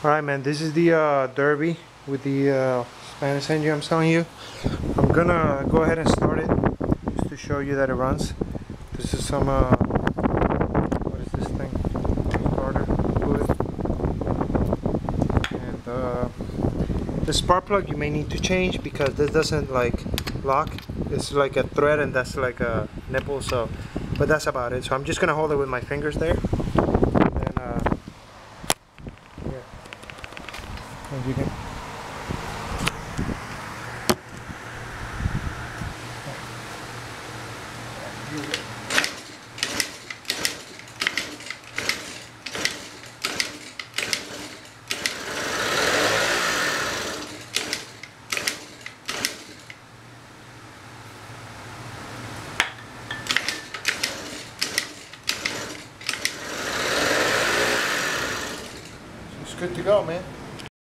Alright man, this is the Derbi with the Spanish engine I'm telling you. I'm gonna go ahead and start it just to show you that it runs. This is some, what is this thing? Starter fluid. And the spark plug you may need to change because this doesn't like lock. It's like a thread and that's like a nipple, so, but that's about it. So I'm just gonna hold it with my fingers there. As you can. It's good to go, man.